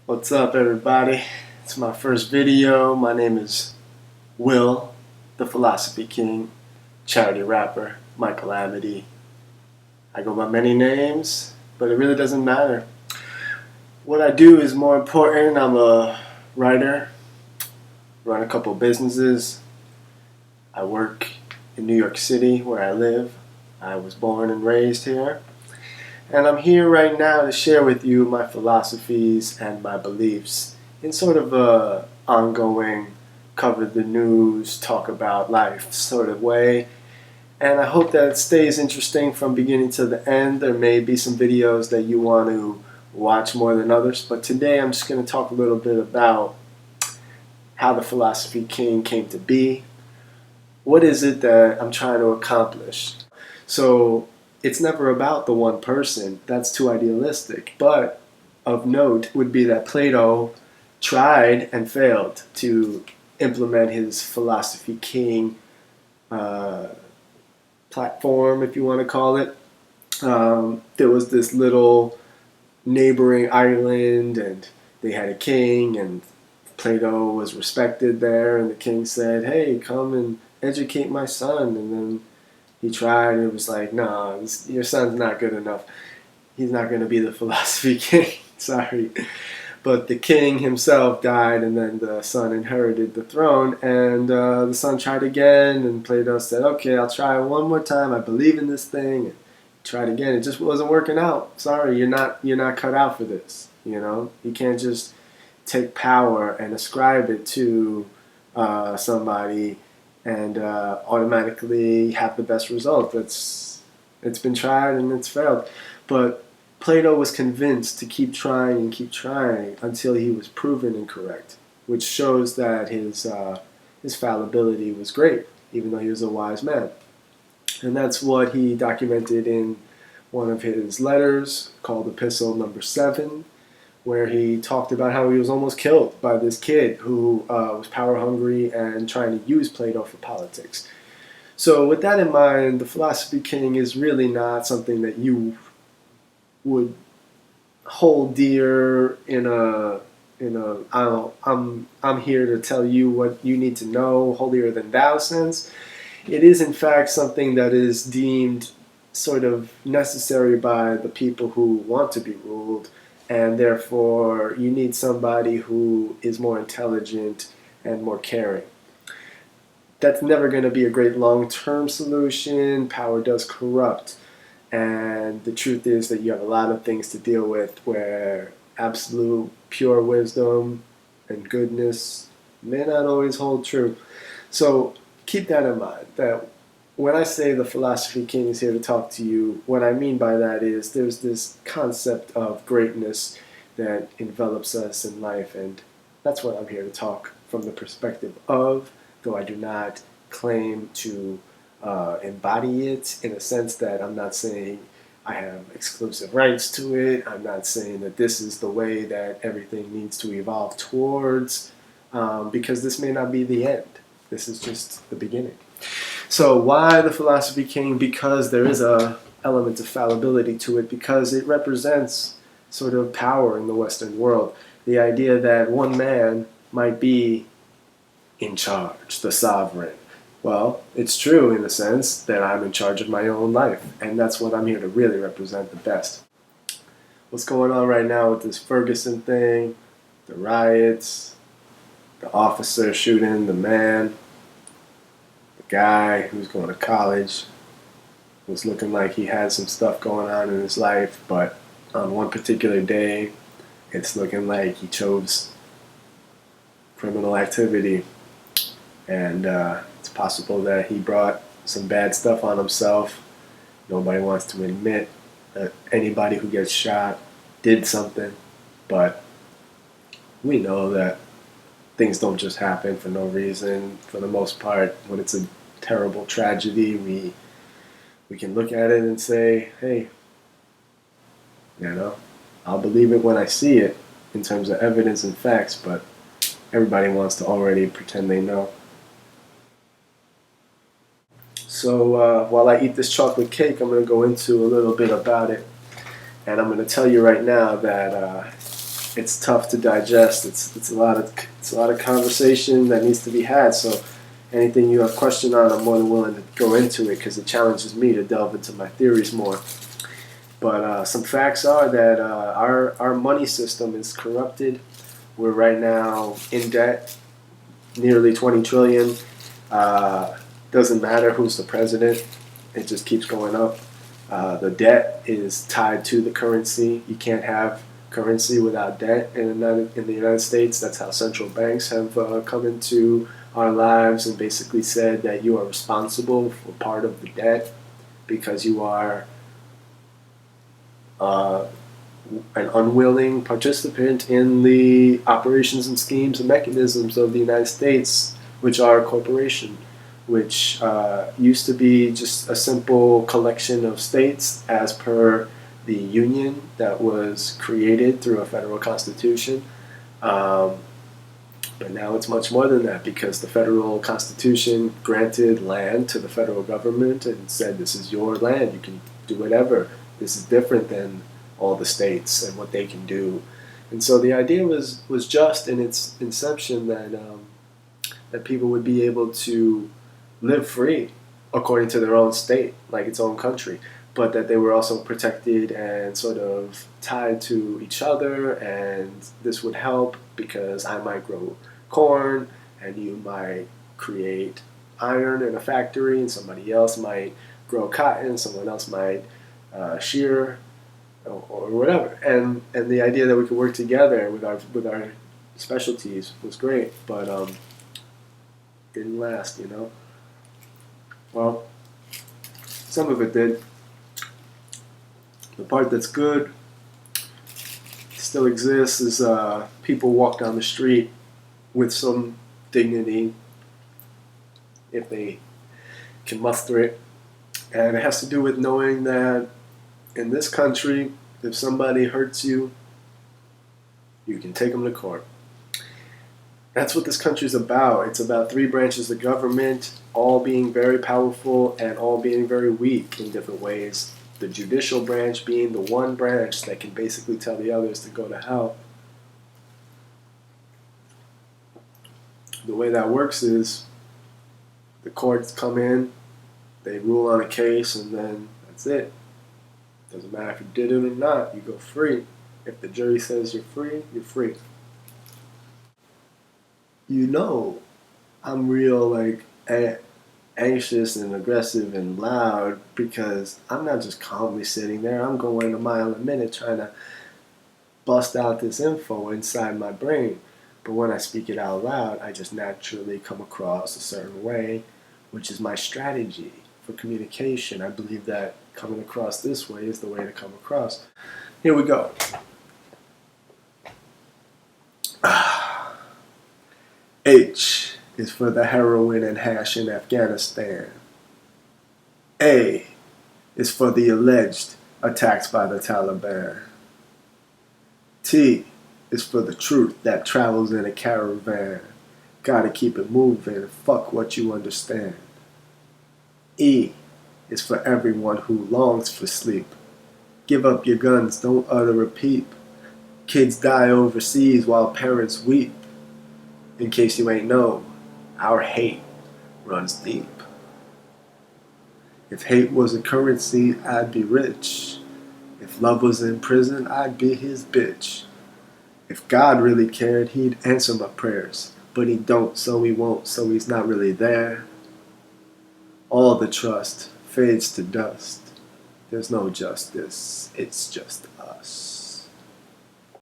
What's up, everybody? It's my first video. My name is Will, the Philosophy King, charity rapper, my calamity. I go by many names, but it really doesn't matter. What I do is more important. I'm a writer, run a couple businesses. I work in New York City, where I live. I was born and raised here. And I'm here right now to share with you my philosophies and my beliefs in sort of a ongoing cover the news, talk about life sort of way. And I hope that it stays interesting from beginning to the end. There may be some videos that you want to watch more than others, but today I'm just going to talk a little bit about how the Philosophy King came to be. What is it that I'm trying to accomplish? So it's never about the one person. That's too idealistic. But of note would be that Plato tried and failed to implement his Philosophy King platform, if you want to call it. There was this little neighboring island, and they had a king, and Plato was respected there, and the king said, "Hey, come and educate my son." And then he tried, and it was like, "No, your son's not good enough. He's not going to be the Philosophy King." Sorry. But the king himself died, and then the son inherited the throne, and the son tried again, and Plato said, "Okay, I'll try one more time. I believe in this thing." And tried again. It just wasn't working out. Sorry, you're not cut out for this. You can't just take power and ascribe it to somebody and automatically have the best result. It's been tried and it's failed. But Plato was convinced to keep trying and keep trying until he was proven incorrect, which shows that his fallibility was great, even though he was a wise man. And that's what he documented in one of his letters called Epistle number 7, where he talked about how he was almost killed by this kid who was power hungry and trying to use Plato for politics. So with that in mind, the Philosophy King is really not something that you would hold dear in a I'm here to tell you what you need to know, holier than thou sense. It is in fact something that is deemed sort of necessary by the people who want to be ruled, and therefore you need somebody who is more intelligent and more caring. That's never going to be a great long-term solution. Power does corrupt, and the truth is that you have a lot of things to deal with where absolute pure wisdom and goodness may not always hold true. So keep that in mind, that when I say the Philosophy King is here to talk to you, what I mean by that is there's this concept of greatness that envelops us in life, and that's what I'm here to talk from the perspective of, though I do not claim to embody it in a sense that I'm not saying I have exclusive rights to it. I'm not saying that this is the way that everything needs to evolve towards, because this may not be the end. This is just the beginning. So why the Philosophy King? Because there is a element of fallibility to it, because it represents sort of power in the Western world. The idea that one man might be in charge, the sovereign. Well, it's true in the sense that I'm in charge of my own life, and that's what I'm here to really represent the best. What's going on right now with this Ferguson thing, the riots, the officer shooting the man, guy who's going to college, was looking like he had some stuff going on in his life, but on one particular day, it's looking like he chose criminal activity, and it's possible that he brought some bad stuff on himself. Nobody wants to admit that anybody who gets shot did something, but we know that things don't just happen for no reason. For the most part, when it's a terrible tragedy, we can look at it and say, hey, I'll believe it when I see it in terms of evidence and facts, but everybody wants to already pretend they know. So while I eat this chocolate cake, I'm going to go into a little bit about it. And I'm going to tell you right now that it's tough to digest. It's a lot of conversation that needs to be had. So anything you have question on, I'm more than willing to go into it because it challenges me to delve into my theories more. But some facts are that our money system is corrupted. We're right now in debt, nearly 20 trillion. Doesn't matter who's the president; it just keeps going up. The debt is tied to the currency. You can't have currency without debt in the United States. That's how central banks have come into our lives and basically said that you are responsible for part of the debt because you are an unwilling participant in the operations and schemes and mechanisms of the United States, which are a corporation, which used to be just a simple collection of states as per the Union that was created through a federal constitution. But now it's much more than that because the federal constitution granted land to the federal government and said, this is your land, you can do whatever. This is different than all the states and what they can do. And so the idea was just in its inception that people would be able to live free according to their own state, like its own country, but that they were also protected and sort of tied to each other, and this would help because I might grow corn and you might create iron in a factory and somebody else might grow cotton, someone else might shear or whatever, and the idea that we could work together with our specialties was great, but didn't last, you know. Well, some of it did. The part that's good still exists is people walk down the street with some dignity if they can muster it, and it has to do with knowing that in this country, if somebody hurts you, you can take them to court. That's what this country's about. It's about three branches of government, all being very powerful and all being very weak in different ways. The judicial branch being the one branch that can basically tell the others to go to hell. The way that works is the courts come in, they rule on a case, and then that's it. Doesn't matter if you did it or not, you go free. If the jury says you're free, you're free. You know, I'm real anxious and aggressive and loud because I'm not just calmly sitting there. I'm going a mile a minute trying to bust out this info inside my brain. But when I speak it out loud, I just naturally come across a certain way, which is my strategy for communication. I believe that coming across this way is the way to come across. Here we go. H is for the heroin and hash in Afghanistan. A is for the alleged attacks by the Taliban. T is for the truth that travels in a caravan. Gotta keep it moving, fuck what you understand. E is for everyone who longs for sleep. Give up your guns, don't utter a peep. Kids die overseas while parents weep. In case you ain't know, our hate runs deep. If hate was a currency, I'd be rich. If love was in prison, I'd be his bitch. If God really cared, he'd answer my prayers. But he don't, so he won't, so he's not really there. All the trust fades to dust. There's no justice, it's just us.